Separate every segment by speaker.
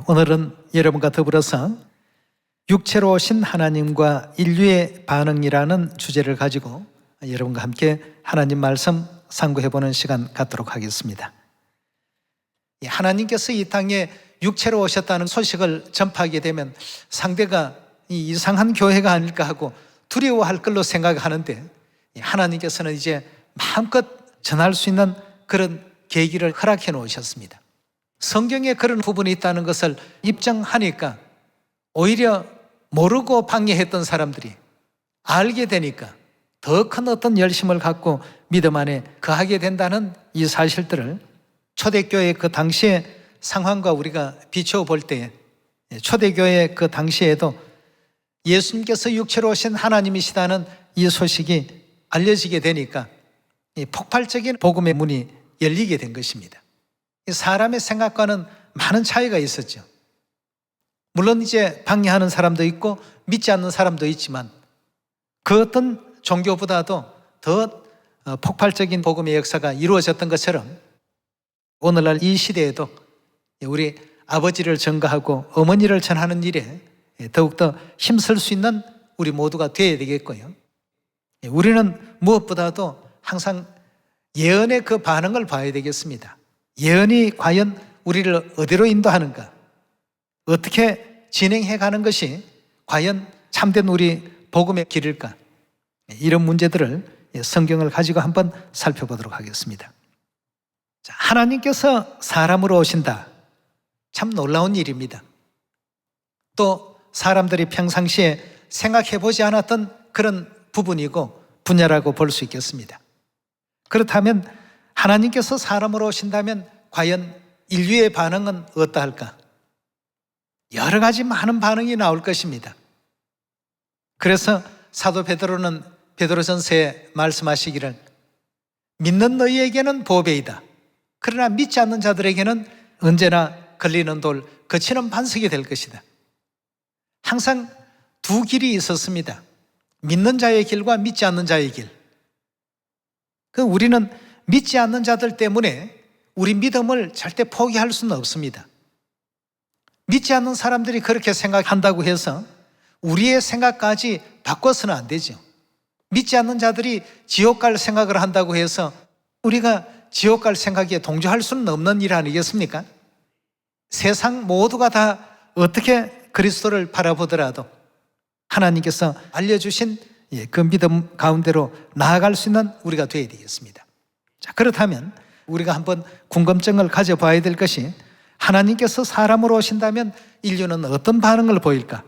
Speaker 1: 오늘은 여러분과 더불어서 육체로 오신 하나님과 인류의 반응이라는 주제를 가지고 여러분과 함께 하나님 말씀 상고해보는 시간 갖도록 하겠습니다. 하나님께서 이 땅에 육체로 오셨다는 소식을 전파하게 되면 상대가 이상한 교회가 아닐까 하고 두려워할 걸로 생각하는데, 하나님께서는 이제 마음껏 전할 수 있는 그런 계기를 허락해 놓으셨습니다. 성경에 그런 부분이 있다는 것을 입증하니까 오히려 모르고 방해했던 사람들이 알게 되니까 더 큰 어떤 열심을 갖고 믿음 안에 거하게 된다는 이 사실들을 초대교회 그 당시의 상황과 우리가 비춰 볼 때, 초대교회 그 당시에도 예수님께서 육체로 오신 하나님이시다는 이 소식이 알려지게 되니까 이 폭발적인 복음의 문이 열리게 된 것입니다. 사람의 생각과는 많은 차이가 있었죠. 물론 이제 방해하는 사람도 있고 믿지 않는 사람도 있지만 그 어떤 종교보다도 더 폭발적인 복음의 역사가 이루어졌던 것처럼 오늘날 이 시대에도 우리 아버지를 전가하고 어머니를 전하는 일에 더욱더 힘쓸 수 있는 우리 모두가 되어야 되겠고요. 우리는 무엇보다도 항상 예언의 그 반응을 봐야 되겠습니다. 예언이 과연 우리를 어디로 인도하는가, 어떻게 진행해 가는 것이 과연 참된 우리 복음의 길일까, 이런 문제들을 성경을 가지고 한번 살펴보도록 하겠습니다. 자, 하나님께서 사람으로 오신다. 참 놀라운 일입니다. 또 사람들이 평상시에 생각해 보지 않았던 그런 부분이고 분야라고 볼 수 있겠습니다. 그렇다면 하나님께서 사람으로 오신다면 과연 인류의 반응은 어떠할까? 여러 가지 많은 반응이 나올 것입니다. 그래서 사도 베드로는 베드로전서에 말씀하시기를 믿는 너희에게는 보배이다. 그러나 믿지 않는 자들에게는 언제나 걸리는 돌, 거치는 반석이 될 것이다. 항상 두 길이 있었습니다. 믿는 자의 길과 믿지 않는 자의 길. 우리는 믿지 않는 자들 때문에 우리 믿음을 절대 포기할 수는 없습니다. 믿지 않는 사람들이 그렇게 생각한다고 해서 우리의 생각까지 바꿔서는 안 되죠. 믿지 않는 자들이 지옥 갈 생각을 한다고 해서 우리가 지옥 갈 생각에 동조할 수는 없는 일 아니겠습니까? 세상 모두가 다 어떻게 그리스도를 바라보더라도 하나님께서 알려주신 그 믿음 가운데로 나아갈 수 있는 우리가 되어야 되겠습니다. 자, 그렇다면 우리가 한번 궁금증을 가져봐야 될 것이, 하나님께서 사람으로 오신다면 인류는 어떤 반응을 보일까?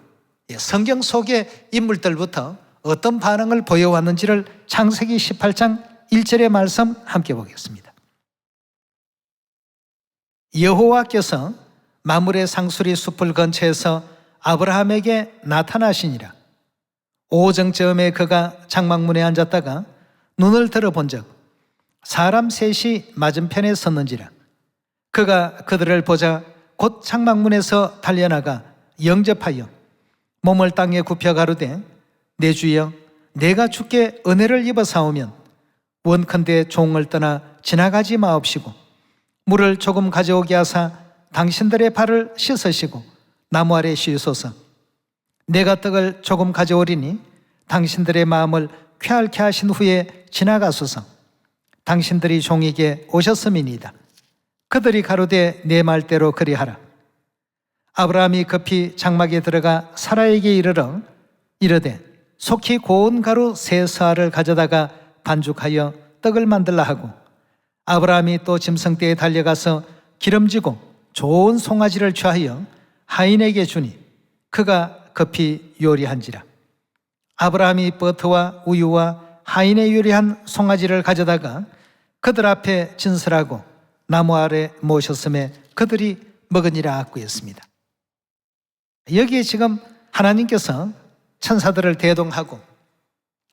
Speaker 1: 성경 속의 인물들부터 어떤 반응을 보여왔는지를 창세기 18장 1절의 말씀 함께 보겠습니다. 여호와께서 마물의 상수리 숲을 근처에서 아브라함에게 나타나시니라. 오정쯤에 그가 장막문에 앉았다가 눈을 들어본즉 사람 셋이 맞은편에 섰는지라. 그가 그들을 보자 곧 장막문에서 달려나가 영접하여 몸을 땅에 굽혀 가로되 내 주여, 내가 주께 은혜를 입어 사오면 원컨대 종을 떠나 지나가지 마옵시고 물을 조금 가져오게 하사 당신들의 발을 씻으시고 나무 아래 쉬소서. 내가 떡을 조금 가져오리니 당신들의 마음을 쾌활케 하신 후에 지나가소서. 당신들이 종에게 오셨음이니이다. 그들이 가로되 내 말대로 그리하라. 아브라함이 급히 장막에 들어가 사라에게 이르되 속히 고운 가루 세 서알을 가져다가 반죽하여 떡을 만들라 하고, 아브라함이 또 짐승떼에 달려가서 기름지고 좋은 송아지를 취하여 하인에게 주니 그가 급히 요리한지라. 아브라함이 버터와 우유와 하인의 요리한 송아지를 가져다가 그들 앞에 진설하고 나무 아래 모셨음에 그들이 먹으니라 하였습니다. 여기에 지금 하나님께서 천사들을 대동하고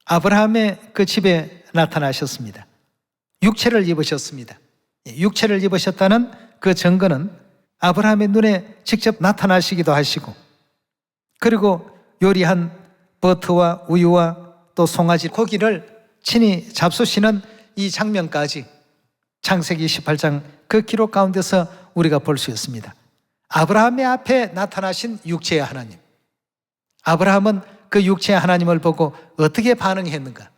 Speaker 1: 아브라함의 그 집에 나타나셨습니다. 육체를 입으셨습니다. 육체를 입으셨다는 그 증거는 아브라함의 눈에 직접 나타나시기도 하시고, 그리고 요리한 버터와 우유와 또 송아지 고기를 친히 잡수시는 이 장면까지 창세기 18장 그 기록 가운데서 우리가 볼 수 있습니다. 아브라함의 앞에 나타나신 육체의 하나님. 아브라함은 그 육체의 하나님을 보고 어떻게 반응했는가?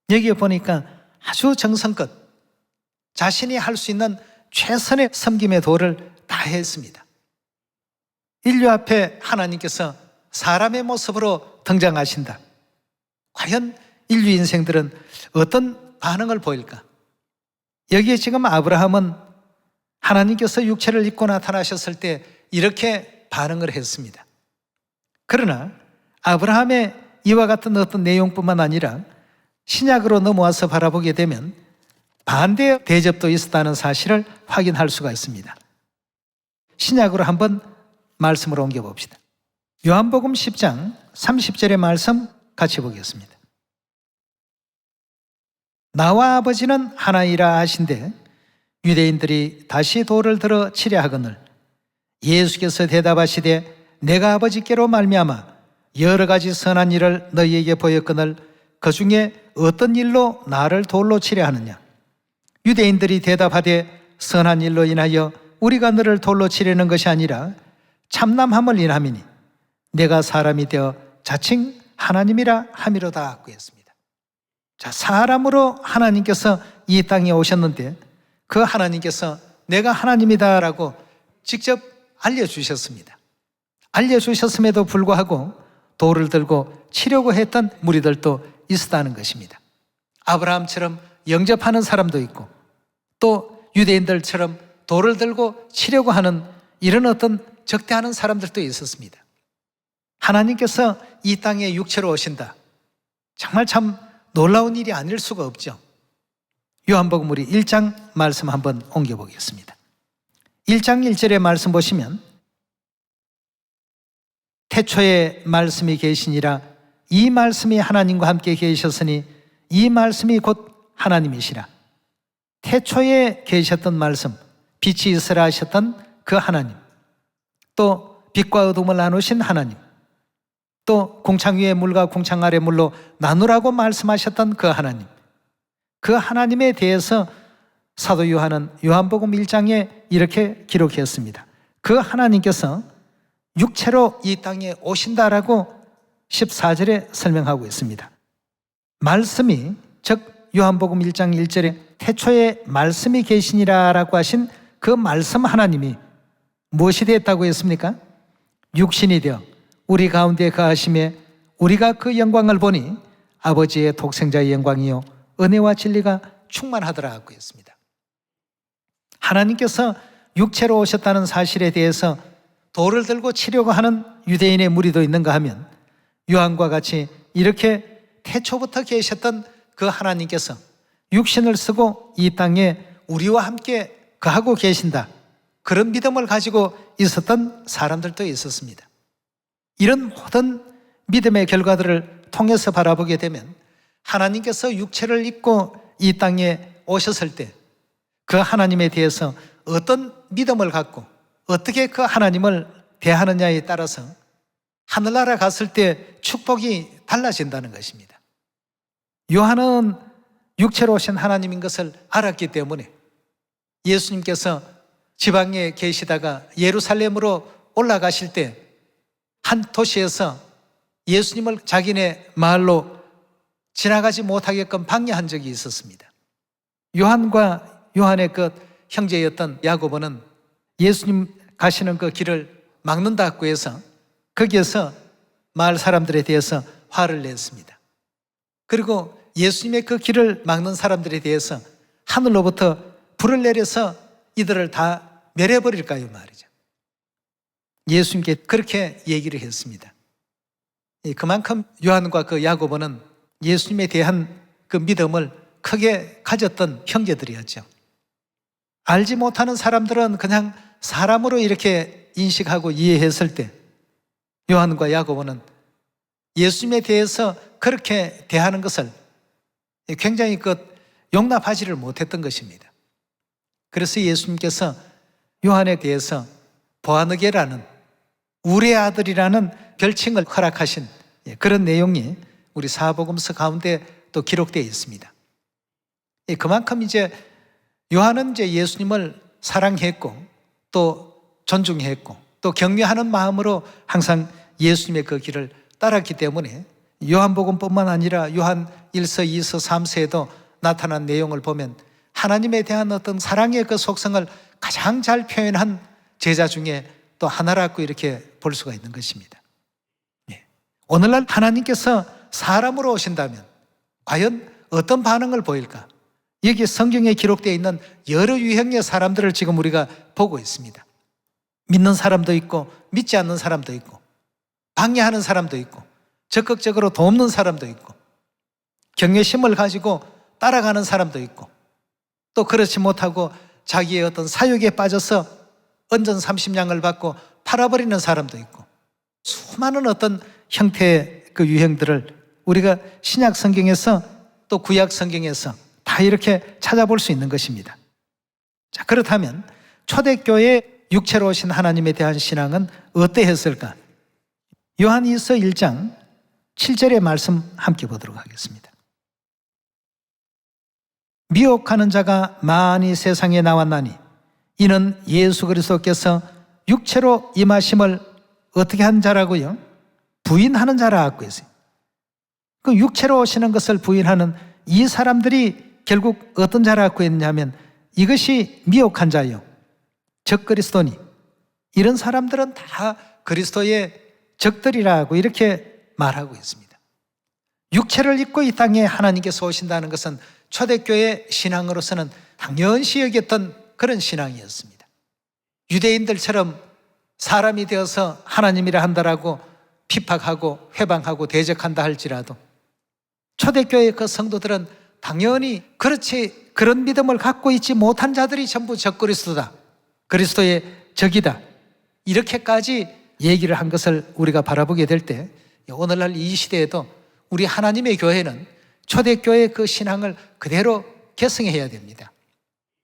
Speaker 1: 여기에 보니까 아주 정성껏 자신이 할 수 있는 최선의 섬김의 도를 다했습니다. 인류 앞에 하나님께서 사람의 모습으로 등장하신다. 과연 인류 인생들은 어떤 반응을 보일까? 여기에 지금 아브라함은 하나님께서 육체를 입고 나타나셨을 때 이렇게 반응을 했습니다. 그러나 아브라함의 이와 같은 어떤 내용뿐만 아니라 신약으로 넘어와서 바라보게 되면 반대의 대접도 있었다는 사실을 확인할 수가 있습니다. 신약으로 한번 말씀을 옮겨봅시다. 요한복음 10장 30절의 말씀 같이 보겠습니다. 나와 아버지는 하나이라 하신대 유대인들이 다시 돌을 들어 치려 하거늘 예수께서 대답하시되 내가 아버지께로 말미암아 여러 가지 선한 일을 너희에게 보였거늘 그 중에 어떤 일로 나를 돌로 치려 하느냐? 유대인들이 대답하되 선한 일로 인하여 우리가 너를 돌로 치려는 것이 아니라 참남함을 인함이니 내가 사람이 되어 자칭 하나님이라 함이로다 하고 했습니다. 자, 사람으로 하나님께서 이 땅에 오셨는데 그 하나님께서 내가 하나님이다라고 직접 알려주셨습니다. 알려주셨음에도 불구하고 돌을 들고 치려고 했던 무리들도 있었다는 것입니다. 아브라함처럼 영접하는 사람도 있고 또 유대인들처럼 돌을 들고 치려고 하는 이런 어떤 적대하는 사람들도 있었습니다. 하나님께서 이 땅에 육체로 오신다. 정말 참 놀라운 일이 아닐 수가 없죠. 요한복음 우리 1장 말씀 한번 옮겨보겠습니다. 1장 1절의 말씀 보시면 태초에 말씀이 계시니라 이 말씀이 하나님과 함께 계셨으니 이 말씀이 곧 하나님이시라. 태초에 계셨던 말씀, 빛이 있으라 하셨던 그 하나님, 또 빛과 어둠을 나누신 하나님, 또 궁창 위의 물과 궁창 아래 물로 나누라고 말씀하셨던 그 하나님, 그 하나님에 대해서 사도 요한은 요한복음 1장에 이렇게 기록했습니다. 그 하나님께서 육체로 이 땅에 오신다라고 14절에 설명하고 있습니다. 말씀이, 즉 요한복음 1장 1절에 태초에 말씀이 계시니라라고 하신 그 말씀 하나님이 무엇이 되었다고 했습니까? 육신이 되어 우리 가운데 거하심에 우리가 그 영광을 보니 아버지의 독생자의 영광이요 은혜와 진리가 충만하더라고 했습니다. 하나님께서 육체로 오셨다는 사실에 대해서 돌을 들고 치려고 하는 유대인의 무리도 있는가 하면 요한과 같이 이렇게 태초부터 계셨던 그 하나님께서 육신을 쓰고 이 땅에 우리와 함께 거하고 계신다. 그런 믿음을 가지고 있었던 사람들도 있었습니다. 이런 모든 믿음의 결과들을 통해서 바라보게 되면 하나님께서 육체를 입고 이 땅에 오셨을 때 그 하나님에 대해서 어떤 믿음을 갖고 어떻게 그 하나님을 대하느냐에 따라서 하늘나라 갔을 때 축복이 달라진다는 것입니다. 요한은 육체로 오신 하나님인 것을 알았기 때문에 예수님께서 지방에 계시다가 예루살렘으로 올라가실 때 한 도시에서 예수님을 자기네 마을로 지나가지 못하게끔 방해한 적이 있었습니다. 요한과 요한의 그 형제였던 야고보는 예수님 가시는 그 길을 막는다고 해서 거기에서 마을 사람들에 대해서 화를 냈습니다. 그리고 예수님의 그 길을 막는 사람들에 대해서 하늘로부터 불을 내려서 이들을 다 멸해버릴까요 말이죠. 예수님께 그렇게 얘기를 했습니다. 그만큼 요한과 그 야고보는 예수님에 대한 그 믿음을 크게 가졌던 형제들이었죠. 알지 못하는 사람들은 그냥 사람으로 이렇게 인식하고 이해했을 때 요한과 야고보는 예수님에 대해서 그렇게 대하는 것을 굉장히 용납하지를 못했던 것입니다. 그래서 예수님께서 요한에 대해서 보아느게라는 우리의 아들이라는 별칭을 허락하신 그런 내용이 우리 사복음서 가운데 또 기록되어 있습니다. 그만큼 이제 요한은 이제 예수님을 사랑했고 또 존중했고 또 격려하는 마음으로 항상 예수님의 그 길을 따랐기 때문에 요한복음뿐만 아니라 요한 1서, 2서, 3서에도 나타난 내용을 보면 하나님에 대한 어떤 사랑의 그 속성을 가장 잘 표현한 제자 중에 또 하나라고 이렇게 볼 수가 있는 것입니다. 오늘날 하나님께서 사람으로 오신다면 과연 어떤 반응을 보일까? 여기 성경에 기록되어 있는 여러 유형의 사람들을 지금 우리가 보고 있습니다. 믿는 사람도 있고 믿지 않는 사람도 있고 방해하는 사람도 있고 적극적으로 돕는 사람도 있고 경외심을 가지고 따라가는 사람도 있고 또 그렇지 못하고 자기의 어떤 사욕에 빠져서 언전 30냥을 받고 팔아버리는 사람도 있고 수많은 어떤 형태의 그 유형들을 우리가 신약 성경에서 또 구약 성경에서 다 이렇게 찾아볼 수 있는 것입니다. 자, 그렇다면 초대교회 육체로 오신 하나님에 대한 신앙은 어떠했을까? 요한 2서 1장 7절의 말씀 함께 보도록 하겠습니다. 미혹하는 자가 많이 세상에 나왔나니 이는 예수 그리스도께서 육체로 임하심을 어떻게 한 자라고요? 부인하는 자라고 했어요. 그 육체로 오시는 것을 부인하는 이 사람들이 결국 어떤 자라고 했냐면 이것이 미혹한 자요 적 그리스도니 이런 사람들은 다 그리스도의 적들이라고 이렇게 말하고 있습니다. 육체를 입고 이 땅에 하나님께서 오신다는 것은 초대교회 신앙으로서는 당연시 여겼던 그런 신앙이었습니다. 유대인들처럼 사람이 되어서 하나님이라 한다라고 핍박하고 회방하고 대적한다 할지라도 초대교회 그 성도들은 당연히 그렇지 그런 믿음을 갖고 있지 못한 자들이 전부 적그리스도다. 그리스도의 적이다. 이렇게까지 얘기를 한 것을 우리가 바라보게 될 때 오늘날 이 시대에도 우리 하나님의 교회는 초대교회의 그 신앙을 그대로 계승해야 됩니다.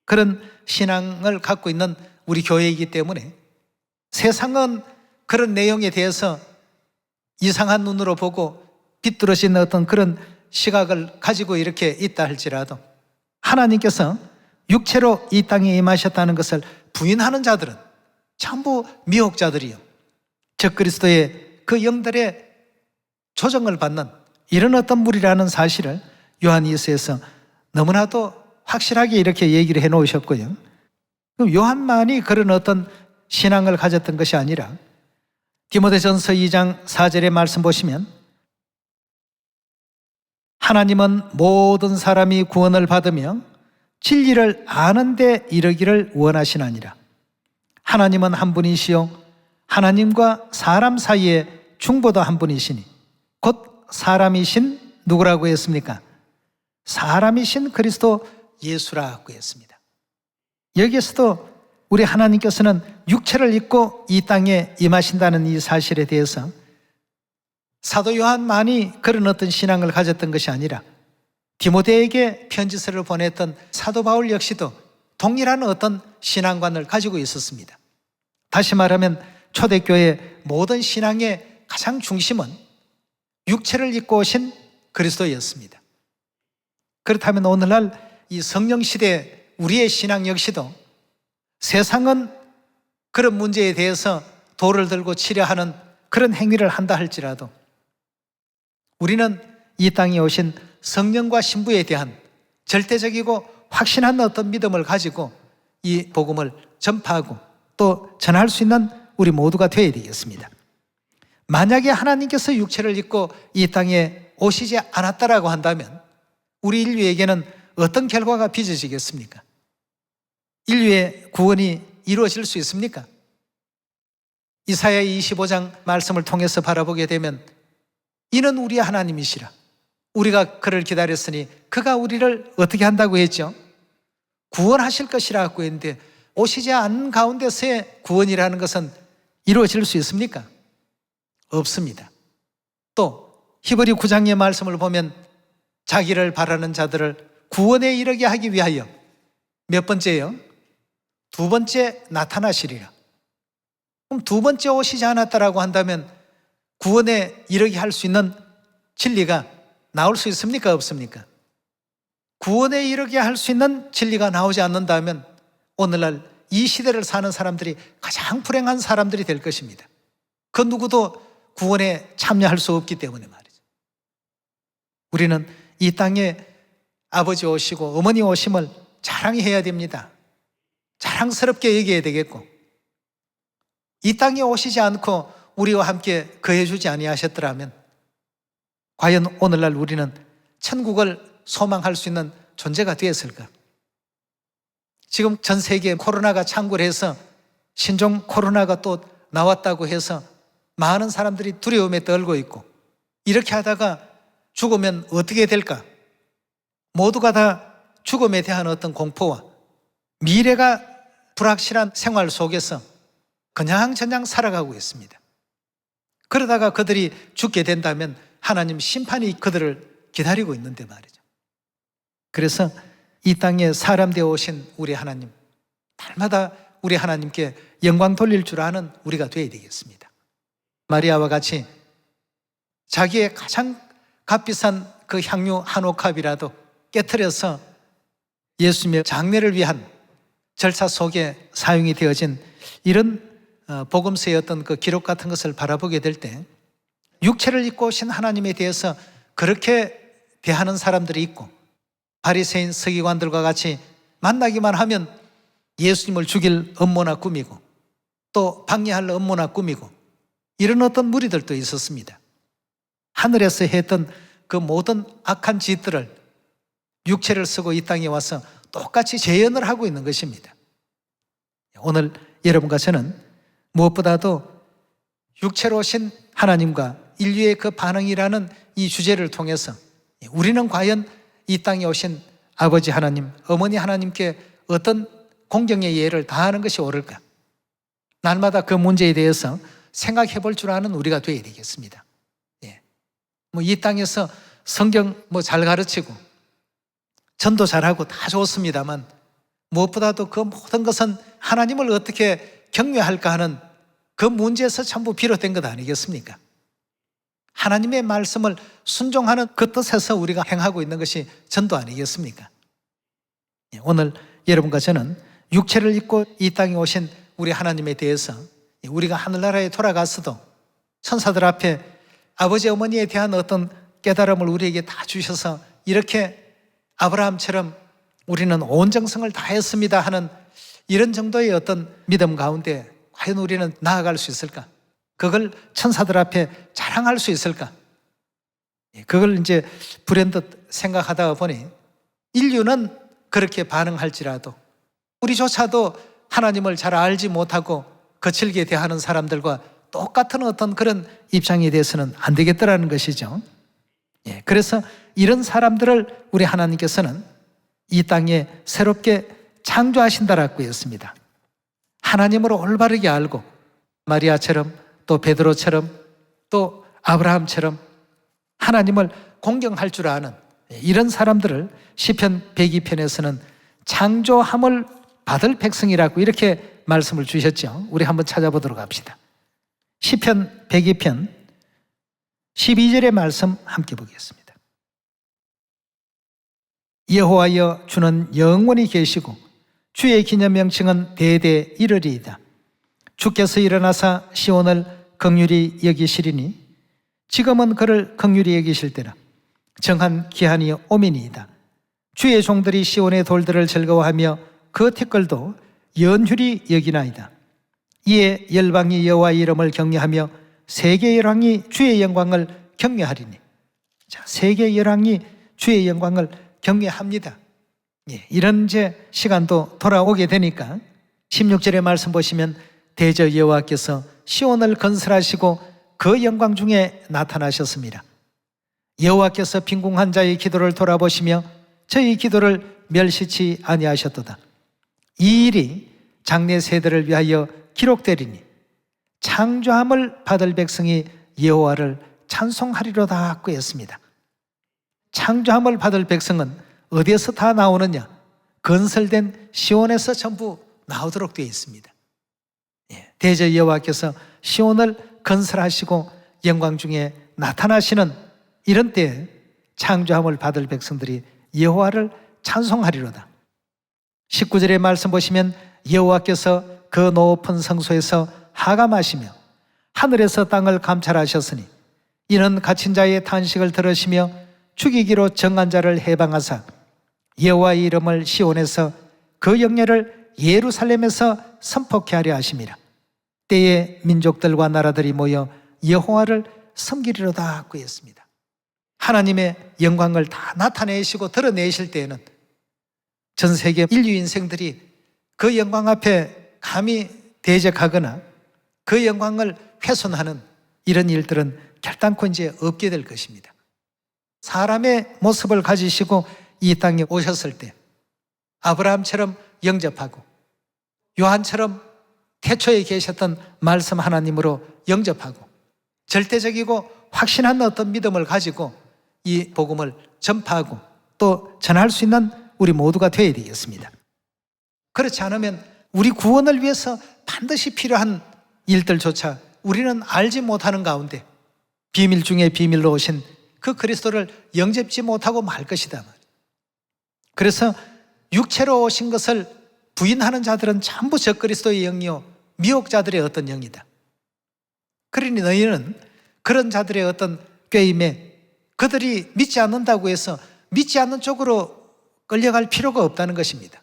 Speaker 1: 그런 신앙을 갖고 있는 우리 교회이기 때문에 세상은 그런 내용에 대해서 이상한 눈으로 보고 비뚤어진 어떤 그런 시각을 가지고 이렇게 있다 할지라도 하나님께서 육체로 이 땅에 임하셨다는 것을 부인하는 자들은 전부 미혹자들이요 적그리스도의 그 영들의 조정을 받는 이런 어떤 무리라는 사실을 요한 2서에서 너무나도 확실하게 이렇게 얘기를 해 놓으셨고요. 그럼 요한만이 그런 어떤 신앙을 가졌던 것이 아니라 디모데전서 2장 4절의 말씀 보시면 하나님은 모든 사람이 구원을 받으며 진리를 아는 데 이르기를 원하시나니라. 하나님은 한 분이시요 하나님과 사람 사이에 중보도 한 분이시니 곧 사람이신 누구라고 했습니까? 사람이신 그리스도 예수라고 했습니다. 여기에서도 우리 하나님께서는 육체를 입고 이 땅에 임하신다는 이 사실에 대해서 사도 요한만이 그런 어떤 신앙을 가졌던 것이 아니라 디모데에게 편지서를 보냈던 사도 바울 역시도 동일한 어떤 신앙관을 가지고 있었습니다. 다시 말하면 초대교회 모든 신앙의 가장 중심은 육체를 입고 오신 그리스도였습니다. 그렇다면 오늘날 이 성령 시대 우리의 신앙 역시도 세상은 그런 문제에 대해서 돌을 들고 치려하는 그런 행위를 한다 할지라도 우리는 이 땅에 오신 성령과 신부에 대한 절대적이고 확신한 어떤 믿음을 가지고 이 복음을 전파하고 또 전할 수 있는 우리 모두가 되어야 되겠습니다. 만약에 하나님께서 육체를 입고 이 땅에 오시지 않았다라고 한다면 우리 인류에게는 어떤 결과가 빚어지겠습니까? 인류의 구원이 이루어질 수 있습니까? 이사야 25장 말씀을 통해서 바라보게 되면 이는 우리의 하나님이시라. 우리가 그를 기다렸으니 그가 우리를 어떻게 한다고 했죠? 구원하실 것이라고 했는데 오시지 않은 가운데서의 구원이라는 것은 이루어질 수 있습니까? 없습니다. 또 히브리 9장의 말씀을 보면 자기를 바라는 자들을 구원에 이르게 하기 위하여 몇 번째요? 두 번째 나타나시리라. 그럼 두 번째 오시지 않았다라고 한다면 구원에 이르게 할 수 있는 진리가 나올 수 있습니까? 없습니까? 구원에 이르게 할 수 있는 진리가 나오지 않는다면 오늘날 이 시대를 사는 사람들이 가장 불행한 사람들이 될 것입니다. 그 누구도 구원에 참여할 수 없기 때문에 말이죠. 우리는 이 땅에 아버지 오시고 어머니 오심을 자랑해야 됩니다. 자랑스럽게 얘기해야 되겠고, 이 땅에 오시지 않고 우리와 함께 거해주지 아니하셨더라면 과연 오늘날 우리는 천국을 소망할 수 있는 존재가 되었을까? 지금 전 세계에 코로나가 창궐 해서 신종 코로나가 또 나왔다고 해서 많은 사람들이 두려움에 떨고 있고, 이렇게 하다가 죽으면 어떻게 될까? 모두가 다 죽음에 대한 어떤 공포와 미래가 불확실한 생활 속에서 그냥저냥 살아가고 있습니다. 그러다가 그들이 죽게 된다면 하나님 심판이 그들을 기다리고 있는데 말이죠. 그래서 이 땅에 사람 되어 오신 우리 하나님, 날마다 우리 하나님께 영광 돌릴 줄 아는 우리가 되어야 되겠습니다. 마리아와 같이 자기의 가장 값비싼 그 향유 한 옥합이라도 깨트려서 예수님의 장례를 위한 절차 속에 사용이 되어진 이런 복음서의 어떤 그 기록 같은 것을 바라보게 될 때 육체를 입고 오신 하나님에 대해서 그렇게 대하는 사람들이 있고, 바리새인 서기관들과 같이 만나기만 하면 예수님을 죽일 음모나 꾸미고 또 방해할 음모나 꾸미고 이런 어떤 무리들도 있었습니다. 하늘에서 했던 그 모든 악한 짓들을 육체를 쓰고 이 땅에 와서 똑같이 재현을 하고 있는 것입니다. 오늘 여러분과 저는 무엇보다도 육체로 오신 하나님과 인류의 그 반응이라는 이 주제를 통해서 우리는 과연 이 땅에 오신 아버지 하나님, 어머니 하나님께 어떤 공경의 예를 다하는 것이 옳을까? 날마다 그 문제에 대해서 생각해 볼 줄 아는 우리가 되어야 되겠습니다. 이 땅에서 성경 잘 가르치고 전도 잘하고 다 좋습니다만 무엇보다도 그 모든 것은 하나님을 어떻게 경외할까 하는 그 문제에서 전부 비롯된 것 아니겠습니까? 하나님의 말씀을 순종하는 그 뜻에서 우리가 행하고 있는 것이 전도 아니겠습니까? 오늘 여러분과 저는 육체를 입고 이 땅에 오신 우리 하나님에 대해서 우리가 하늘나라에 돌아가서도 천사들 앞에 아버지 어머니에 대한 어떤 깨달음을 우리에게 다 주셔서 이렇게 아브라함처럼 우리는 온 정성을 다했습니다 하는 이런 정도의 어떤 믿음 가운데 과연 우리는 나아갈 수 있을까? 그걸 천사들 앞에 자랑할 수 있을까? 그걸 이제 불현듯 생각하다 보니 인류는 그렇게 반응할지라도 우리조차도 하나님을 잘 알지 못하고 거칠게 대하는 사람들과 똑같은 어떤 그런 입장에 대해서는 안 되겠더라는 것이죠. 그래서 이런 사람들을 우리 하나님께서는 이 땅에 새롭게 창조하신다라고 했습니다. 하나님으로 올바르게 알고 마리아처럼 또 베드로처럼 또 아브라함처럼 하나님을 공경할 줄 아는 이런 사람들을 시편 102편에서는 창조함을 받을 백성이라고 이렇게 말씀을 주셨죠. 우리 한번 찾아보도록 합시다. 시편 102편 12절의 말씀 함께 보겠습니다. 여호와여, 주는 영원히 계시고 주의 기념 명칭은 대대 이르리이다. 주께서 일어나사 시온을 긍휼히 여기시리니 지금은 그를 긍휼히 여기실 때라. 정한 기한이 오미니이다. 주의 종들이 시온의 돌들을 즐거워하며 그 티끌도 연휼히 여기나이다. 이에 열방이 여호와의 이름을 경외하며 세계 열왕이 주의 영광을 경외하리니. 자, 세계 열왕이 주의 영광을 경외합니다. 이런 이제 시간도 돌아오게 되니까 16절의 말씀 보시면 대저 여호와께서 시온을 건설하시고 그 영광 중에 나타나셨습니다. 여호와께서 빈궁한 자의 기도를 돌아보시며 저희 기도를 멸시치 아니하셨도다. 이 일이 장래 세대를 위하여 기록되리니 창조함을 받을 백성이 여호와를 찬송하리로다 하고 했습니다. 창조함을 받을 백성은 어디에서 다 나오느냐? 건설된 시온에서 전부 나오도록 되어 있습니다. 대저 여호와께서 시온을 건설하시고 영광 중에 나타나시는 이런 때에 창조함을 받을 백성들이 여호와를 찬송하리로다. 19절의 말씀 보시면 여호와께서 그 높은 성소에서 하감하시며 하늘에서 땅을 감찰하셨으니 이는 갇힌 자의 탄식을 들으시며 죽이기로 정한 자를 해방하사 여호와의 이름을 시온에서 그 영예를 예루살렘에서 선포케 하려 하심이라. 때에 민족들과 나라들이 모여 여호와를 섬기리로다 하고 했습니다. 하나님의 영광을 다 나타내시고 드러내실 때에는 전 세계 인류 인생들이 그 영광 앞에 감히 대적하거나 그 영광을 훼손하는 이런 일들은 결단코 이제 없게 될 것입니다. 사람의 모습을 가지시고 이 땅에 오셨을 때 아브라함처럼 영접하고 요한처럼 태초에 계셨던 말씀 하나님으로 영접하고 절대적이고 확신한 어떤 믿음을 가지고 이 복음을 전파하고 또 전할 수 있는 우리 모두가 되어야 되겠습니다. 그렇지 않으면 우리 구원을 위해서 반드시 필요한 일들조차 우리는 알지 못하는 가운데 비밀 중에 비밀로 오신 그 그리스도를 영접지 못하고 말 것이다. 그래서 육체로 오신 것을 부인하는 자들은 전부 적그리스도의 영이요 미혹자들의 어떤 영이다. 그러니 너희는 그런 자들의 어떤 꾀임에 그들이 믿지 않는다고 해서 믿지 않는 쪽으로 끌려갈 필요가 없다는 것입니다.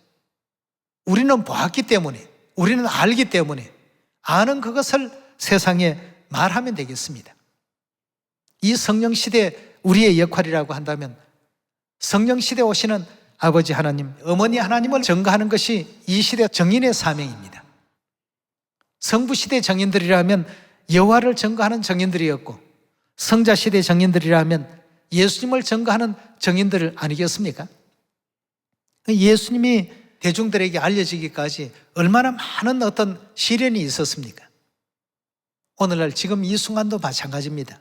Speaker 1: 우리는 보았기 때문에, 우리는 알기 때문에 아는 그것을 세상에 말하면 되겠습니다. 이 성령시대 우리의 역할이라고 한다면 성령시대 오시는 아버지 하나님, 어머니 하나님을 증거하는 것이 이 시대 정인의 사명입니다. 성부시대 정인들이라면 여호와를 증거하는 정인들이었고 성자시대 정인들이라면 예수님을 증거하는 정인들 아니겠습니까? 예수님이 대중들에게 알려지기까지 얼마나 많은 어떤 시련이 있었습니까? 오늘날 지금 이 순간도 마찬가지입니다.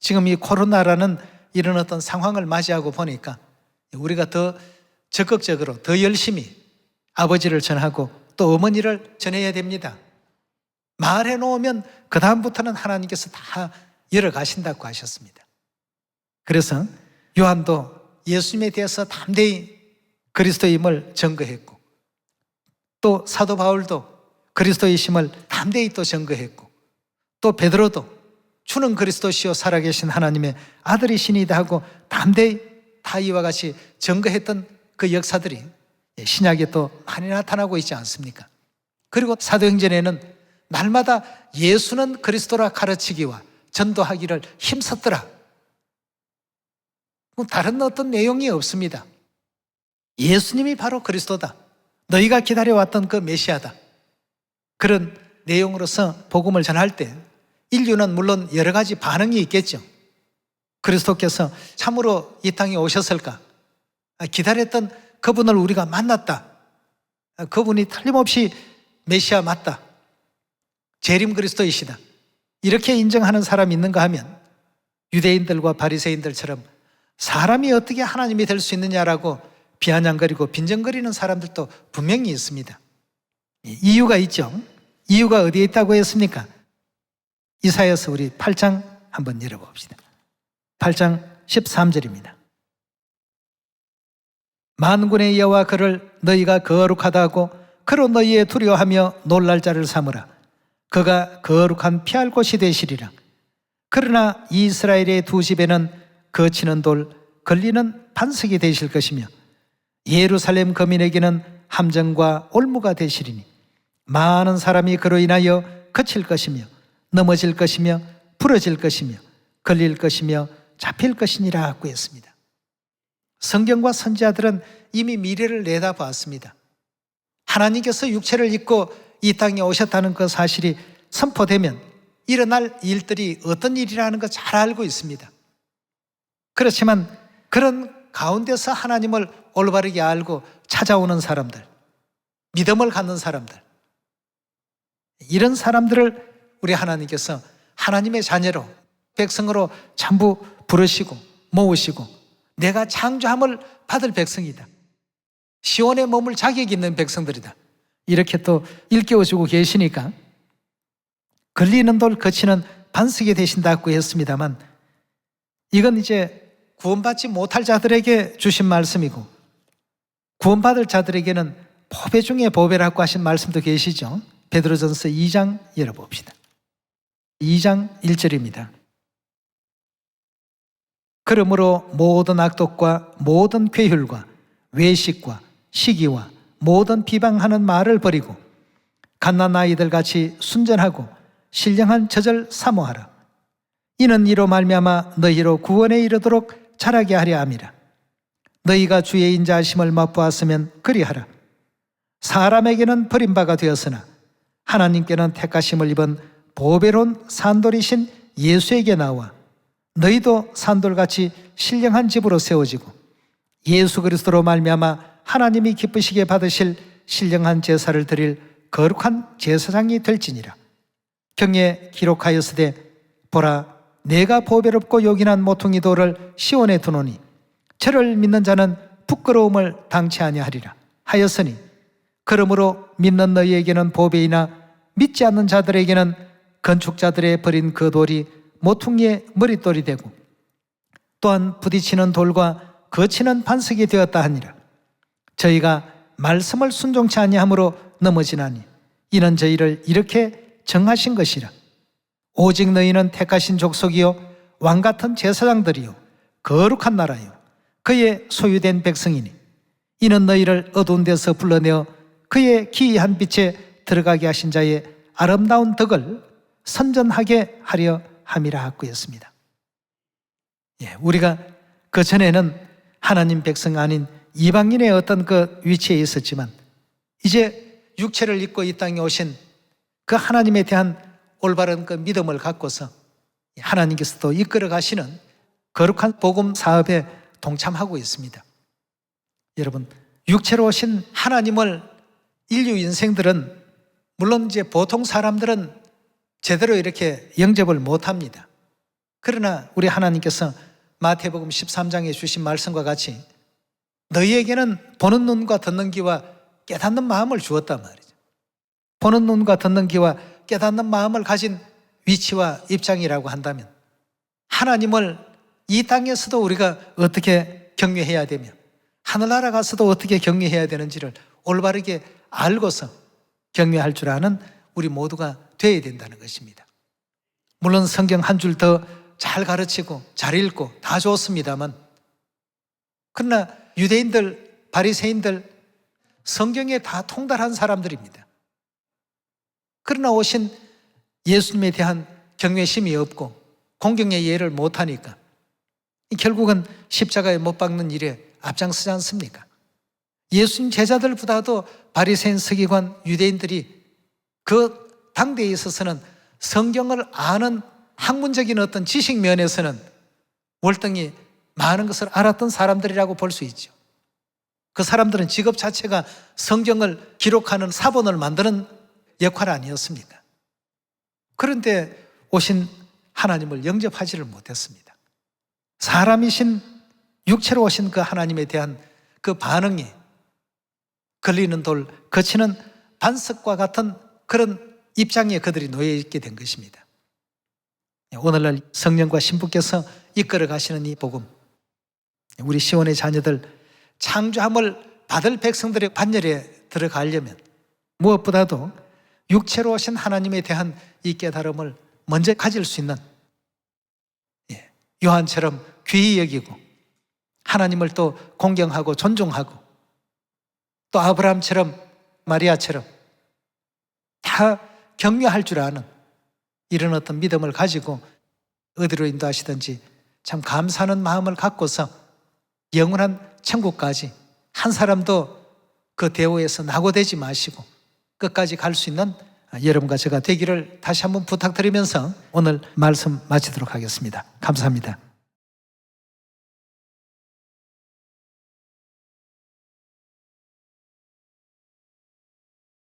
Speaker 1: 지금 이 코로나라는 이런 어떤 상황을 맞이하고 보니까 우리가 더 적극적으로 더 열심히 아버지를 전하고 또 어머니를 전해야 됩니다. 말해 놓으면 그 다음부터는 하나님께서 다 열어가신다고 하셨습니다. 그래서 요한도 예수님에 대해서 담대히 그리스도임을 증거했고 또 사도 바울도 그리스도이심을 담대히 또 증거했고 또 베드로도 주는 그리스도시요 살아계신 하나님의 아들이시니이다 하고 담대히 다 이와 같이 증거했던 그 역사들이 신약에 또 많이 나타나고 있지 않습니까? 그리고 사도행전에는 날마다 예수는 그리스도라 가르치기와 전도하기를 힘썼더라. 다른 어떤 내용이 없습니다. 예수님이 바로 그리스도다. 너희가 기다려왔던 그 메시아다. 그런 내용으로서 복음을 전할 때 인류는 물론 여러 가지 반응이 있겠죠. 그리스도께서 참으로 이 땅에 오셨을까? 기다렸던 그분을 우리가 만났다. 그분이 틀림없이 메시아 맞다. 재림 그리스도이시다. 이렇게 인정하는 사람이 있는가 하면 유대인들과 바리새인들처럼 사람이 어떻게 하나님이 될 수 있느냐라고 비아냥거리고 빈정거리는 사람들도 분명히 있습니다. 이유가 있죠. 이유가 어디에 있다고 했습니까? 이사야서 우리 8장 한번 열어봅시다. 8장 13절입니다. 만군의 여호와 그를 너희가 거룩하다 하고 그로 너희의 두려워하며 놀랄 자를 삼으라. 그가 거룩한 피할 곳이 되시리라. 그러나 이스라엘의 두 집에는 거치는 돌, 걸리는 반석이 되실 것이며 예루살렘 거민에게는 함정과 올무가 되시리니 많은 사람이 그로 인하여 거칠 것이며 넘어질 것이며 부러질 것이며 걸릴 것이며 잡힐 것이니라 하고 했습니다. 성경과 선지자들은 이미 미래를 내다보았습니다. 하나님께서 육체를 입고 이 땅에 오셨다는 그 사실이 선포되면 일어날 일들이 어떤 일이라는 거 잘 알고 있습니다. 그렇지만 그런 가운데서 하나님을 올바르게 알고 찾아오는 사람들, 믿음을 갖는 사람들, 이런 사람들을 우리 하나님께서 하나님의 자녀로 백성으로 전부 부르시고 모으시고 내가 창조함을 받을 백성이다. 시온에 머물 자격이 있는 백성들이다. 이렇게 또 일깨워주고 계시니까 걸리는 돌 거치는 반석이 되신다고 했습니다만 이건 이제 구원받지 못할 자들에게 주신 말씀이고 구원받을 자들에게는 보배 중에 보배라고 하신 말씀도 계시죠. 베드로전서 2장 열어봅시다. 2장 1절입니다. 그러므로 모든 악독과 모든 괴휼과 외식과 시기와 모든 비방하는 말을 버리고 갓난아이들 같이 순전하고 신령한 젖을 사모하라. 이는 이로 말미암아 너희로 구원에 이르도록 자라게 하려 함이라. 너희가 주의 인자하심을 맛보았으면 그리하라. 사람에게는 버림바가 되었으나 하나님께는 택하심을 입은 보배로운 산돌이신 예수에게 나와 너희도 산돌같이 신령한 집으로 세워지고 예수 그리스도로 말미암아 하나님이 기쁘시게 받으실 신령한 제사를 드릴 거룩한 제사장이 될지니라. 경에 기록하였으되 보라, 내가 보배롭고 요긴한 모퉁이 돌을 시온에 두노니 저를 믿는 자는 부끄러움을 당치 아니하리라 하였으니, 그러므로 믿는 너희에게는 보배이나 믿지 않는 자들에게는 건축자들의 버린 그 돌이 모퉁이의 머릿돌이 되고 또한 부딪히는 돌과 거치는 반석이 되었다 하니라. 저희가 말씀을 순종치 아니함으로 넘어지나니 이는 저희를 이렇게 정하신 것이라. 오직 너희는 택하신 족속이요 왕같은 제사장들이요 거룩한 나라요 그의 소유된 백성이니 이는 너희를 어두운 데서 불러내어 그의 기이한 빛에 들어가게 하신 자의 아름다운 덕을 선전하게 하려 함이라 하였습니다. 우리가 그 전에는 하나님 백성 아닌 이방인의 어떤 그 위치에 있었지만 이제 육체를 입고 이 땅에 오신 그 하나님에 대한 올바른 그 믿음을 갖고서 하나님께서도 이끌어 가시는 거룩한 복음 사업에 동참하고 있습니다. 여러분, 육체로 오신 하나님을 인류 인생들은, 물론 이제 보통 사람들은 제대로 이렇게 영접을 못합니다. 그러나 우리 하나님께서 마태복음 13장에 주신 말씀과 같이 너희에게는 보는 눈과 듣는 귀와 깨닫는 마음을 주었단 말이죠. 보는 눈과 듣는 귀와 깨닫는 마음을 가진 위치와 입장이라고 한다면 하나님을 이 땅에서도 우리가 어떻게 경외해야 되며 하늘나라 가서도 어떻게 경외해야 되는지를 올바르게 알고서 경외할 줄 아는 우리 모두가 되어야 된다는 것입니다. 물론 성경 한 줄 더 잘 가르치고 잘 읽고 다 좋습니다만, 그러나 유대인들, 바리새인들 성경에 다 통달한 사람들입니다. 그러나 오신 예수님에 대한 경외심이 없고 공경의 예를 못하니까 결국은 십자가에 못 박는 일에 앞장서지 않습니까? 예수님 제자들보다도 바리새인, 서기관, 유대인들이 그 당대에 있어서는 성경을 아는 학문적인 어떤 지식 면에서는 월등히 많은 것을 알았던 사람들이라고 볼 수 있죠. 그 사람들은 직업 자체가 성경을 기록하는 사본을 만드는 역할 아니었습니까? 그런데 오신 하나님을 영접하지를 못했습니다. 사람이신 육체로 오신 그 하나님에 대한 그 반응이 걸리는 돌, 거치는 반석과 같은 그런 입장에 그들이 놓여 있게 된 것입니다. 오늘날 성령과 신부께서 이끌어 가시는 이 복음, 우리 시온의 자녀들 창조함을 받을 백성들의 반열에 들어가려면 무엇보다도 육체로 오신 하나님에 대한 이 깨달음을 먼저 가질 수 있는, 요한처럼 귀히 여기고 하나님을 또 공경하고 존중하고 또 아브라함처럼 마리아처럼 다 경외할 줄 아는 이런 어떤 믿음을 가지고 어디로 인도하시든지 참 감사하는 마음을 갖고서 영원한 천국까지 한 사람도 그 대우에서 낙오되지 마시고 끝까지 갈 수 있는 여러분과 제가 되기를 다시 한번 부탁드리면서 오늘 말씀 마치도록 하겠습니다. 감사합니다.